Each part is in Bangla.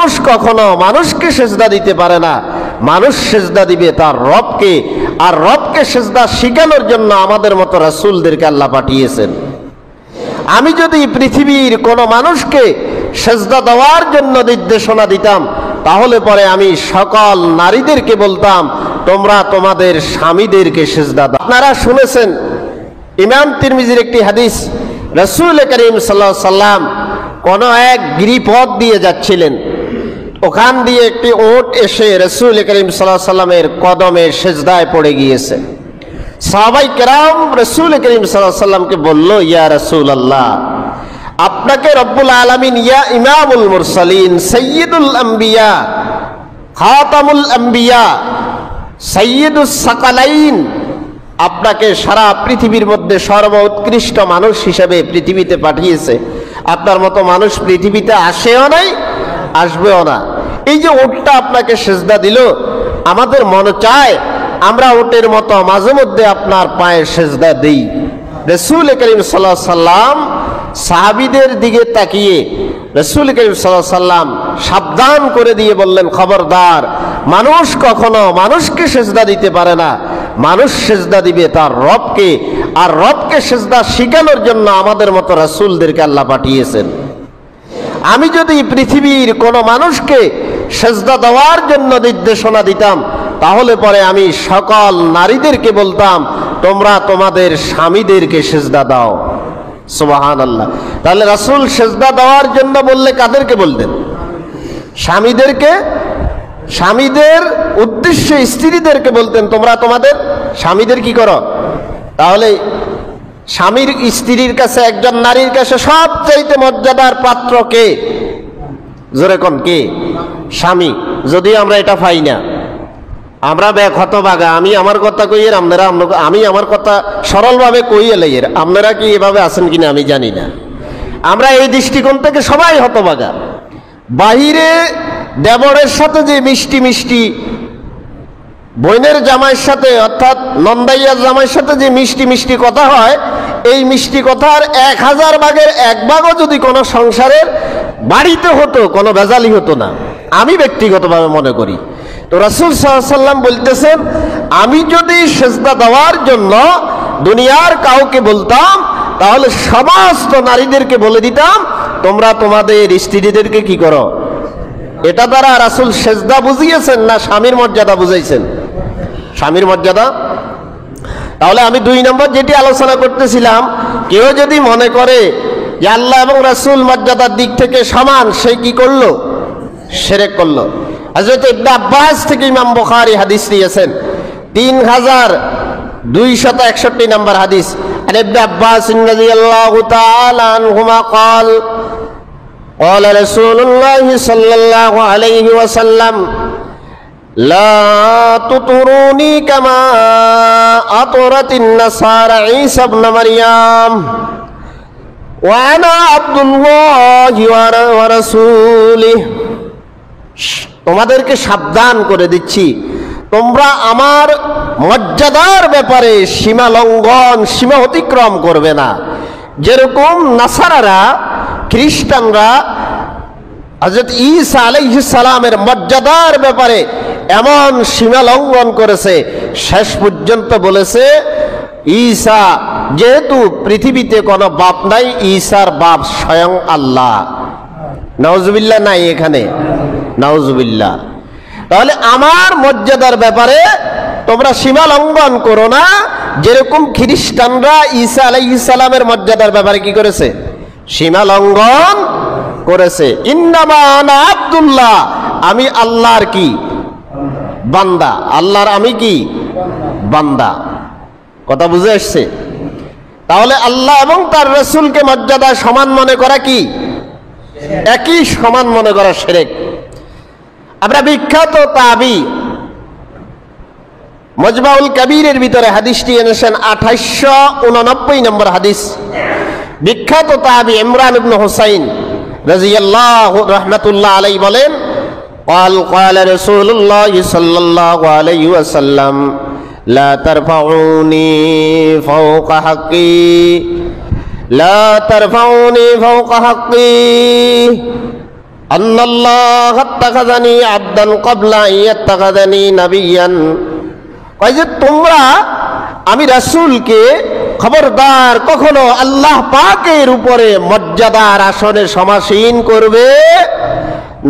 মানুষ কখনো মানুষকে সেজদা দিতে পারে না, মানুষ সেজদা দিবে তার রবকে। আর রবকে সেজদা শিখানোর জন্য আমাদের মতো রাসূলদেরকে আল্লাহ পাঠিয়েছেন। আমি যদি পৃথিবীর কোনো মানুষকে সেজদা দেওয়ার জন্য নির্দেশনা দিতাম, তাহলে পরে আমি সকল নারীদেরকে বলতাম তোমরা তোমাদের স্বামীদেরকে সেজদা দাও। আপনারা শুনেছেন ইমাম তিরমিজির একটি হাদিস, রাসূল করিম সাল্লাল্লাহু আলাইহি সাল্লাম কোন এক গিরিপথ দিয়ে যাচ্ছিলেন, ওখান দিয়ে একটি ওট এসে রাসূল করিম সাল্লাল্লাহু আলাইহি সাল্লামের কদমে সেজদায় পড়ে গিয়েছে। সাহাবায়ে কেরাম রাসূল করিম সাল্লাল্লাহু আলাইহি সাল্লামকে বলল, ইয়া রাসূলুল্লাহ, আপনাকে রব্বুল আলামিন ইয়া ইমামুল মুরসালিন সাইয়্যিদুল আম্বিয়া খাতামুল আম্বিয়া সাইয়্যিদুস সাকালাইন, আপনাকে সারা পৃথিবীর মধ্যে সর্বোৎকৃষ্ট মানুষ হিসেবে পৃথিবীতে পাঠিয়েছে। আপনার মতো মানুষ পৃথিবীতে আসেও নাই, আসবেও না। এই যে ওটটা আপনাকে সেজদা দিল, আমাদের মনে চায় আমরা ওটের মতো মাঝে মধ্যে আপনার পায়ে সেজদা দেই। রাসূল করিম সাল্লাল্লাহু আলাইহি সাল্লাম সাহাবীদের দিকে তাকিয়ে রাসূল করিম সাল্লাল্লাহু আলাইহি সাল্লাম সাবধান করে দিয়ে বললেন, খবরদার, মানুষ কখনো মানুষকে সেজদা দিতে পারে না, মানুষ সেজদা দিবে তার রবকে। আর রবকে সেজদা শিখানোর জন্য আমাদের মতো রাসূলদেরকে আল্লাহ পাঠিয়েছেন। আমি যদি পৃথিবীর কোনো মানুষকে সেজদা দেওয়ার জন্য নির্দেশনা দিতাম, তাহলে পরে আমি সকল নারীদেরকে বলতাম তোমরা তোমাদের স্বামীদেরকে সেজদা দাও। সুবহানাল্লাহ। তাহলে রাসূল সেজদা দেওয়ার জন্য বললে কাদেরকে বলতেন? স্বামীদেরকে। স্বামীদের উদ্দেশ্যে স্ত্রীদেরকে বলতেন তোমরা তোমাদের স্বামীদের কি করো। তাহলে স্বামীর স্ত্রীর কাছে, একজন নারীর কাছে সবচাইতে মর্যাদার পাত্র কে? জোরে কোন কে? স্বামী। যদি আমরা এটা পাই না, আমরা ব্যাগ হতবাগা। আমি আমার কথা কইয়ের, আপনারা আমি আমার কথা সরলভাবে কইয়ে লইয়ের, আপনারা কি এভাবে আছেন কিনা আমি জানি না। আমরা এই দৃষ্টিকোণ থেকে সবাই হতবাগা। বাহিরে দেবরের সাথে যে মিষ্টি মিষ্টি, বোনের জামাইয়ের সাথে অর্থাৎ নন্দাইয়ার জামাইয়ের সাথে যে মিষ্টি মিষ্টি কথা হয়, এই মিষ্টি কথার 1000 ভাগের 1 ভাগও যদি কোনো সংসারের বাড়িতে হতো, কোনো ভেজালই হতো না, আমি ব্যক্তিগতভাবে মনে করি। তো রাসূল সাল্লাল্লাহু আলাইহি সাল্লাম বলতেছেন, আমি যদি সেজদা দেওয়ার জন্য দুনিয়ার কাউকে বলতাম, তাহলে সমস্ত নারীদেরকে বলে দিতাম তোমরা তোমাদের স্ত্রীদেরকে কি করো। এটা দ্বারা রাসূল সেজদা বুঝিয়েছেন না স্বামীর মর্যাদা বুঝাইছেন? স্বামীর মর্যাদা। তাহলে আমি 2 নম্বর যেটি আলোচনা করতেছিলাম, কেউ যদি মনে করে যে আল্লাহ এবং রাসূল মর্যাদার দিক থেকে সমান, সে কি করলো? শিরক করলো। হযরত ইবনে আব্বাস থেকে ইমাম বুখারী হাদিস নিয়েছেন 3261 নম্বর হাদিস। আর ইবনে আব্বাস রাদিয়াল্লাহু তাআলা আনহুমা قال قال رسول الله صلى الله عليه وسلم لا تطروني كما أطرت النصارى عيسى ابن مريم وأنا عبد الله ورسوله। তোমাদেরকে সাবধান করে দিচ্ছি, তোমরা আমার মর্যাদার ব্যাপারে সীমা লঙ্ঘন, সীমা অতিক্রম করবে না। যেরকম নাসারারা, খ্রিস্টানরা হযরত ঈসা আলাইহিস সালামের মর্যাদার ব্যাপারে এমন সীমা লঙ্ঘন করেছে, শেষ পর্যন্ত বলেছে ঈসা যেহেতু পৃথিবীতে কোনো বাপ নাই, ঈসার বাপ স্বয়ং আল্লাহ। নাউজুবিল্লাহ নাই এখানে, নাউজুবিল্লাহ। তাহলে আমার মর্যাদার ব্যাপারে তোমরা সীমা লঙ্ঘন করো না, যেরকম খ্রিস্টানরা ঈসা আলাইহিস সালামের মর্যাদার ব্যাপারে কি করেছে? সীমা লঙ্ঘন করেছে। ইন্নামা আনা আব্দুল্লাহ, আমি আল্লাহর কি? বান্দা। আল্লাহর আমি কি? বান্দা। কথা বুঝে আসছে? তাহলে আল্লাহ এবং তার রাসূলকে মর্যাদা সমান মনে করা কি? একই সমান মনে করা শিরক। আমরা বিখ্যাত তাবি মজমাউল কবিরের ভিতরে হাদিসটি এনেছেন 2889 নম্বর হাদিস। বিখ্যাত তাবি ইমরান ইবনে হুসাইন রাদিয়াল্লাহু রাহমাতুল্লাহ আলাইহি বলেন, قال قال رسول الله صلى الله عليه وسلم لا ترفعوني فوق حقي لا ترفعوني فوق حقي আল্লাহ আত্তাখাযানি আবদান ক্বাবলা ইয়াত্তাখাযানি নাবিয়ান, কয় যে তোমরা আমি রাসূলকে খবরদার কখনো আল্লাহ পাকের উপরে মর্যাদার আসনে সমাসীন করবে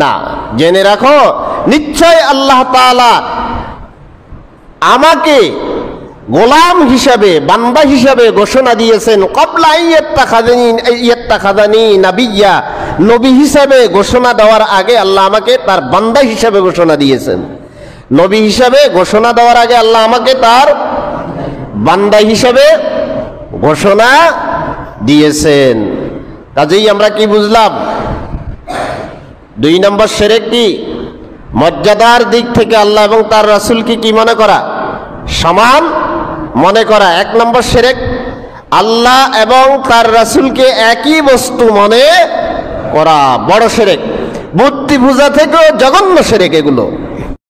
না। জেনে রাখো নিশ্চয় আল্লাহ তাআলা আমাকে গোলাম হিসাবে বান্দা হিসাবে ঘোষণা দিয়েছেন। ক্বাবলা ইয়াত্তাখাযানি নাবিয়্যা, নবী হিসাবে ঘোষণা দেওয়ার আগে আল্লাহ আমাকে তার বান্দা হিসাবে ঘোষণা দিয়েছেন। নবী হিসাবে ঘোষণা দেওয়ার আগে আল্লাহ আমাকে তার বান্দা হিসাবে ঘোষণা দিয়েছেন। কাজেই আমরা কি বুঝলাম? 2 নম্বর শিরক কি? মর্যাদার দিক থেকে আল্লাহ এবং তার রাসূলকে কি মনে করা? সমান মনে করা। 1 নম্বর শিরক আল্লাহ এবং তার রাসূলকে একই বস্তু মনে করা, বড় শিরক। মূর্তি পূজা থেকেও জঘন্য শিরক এগুলো।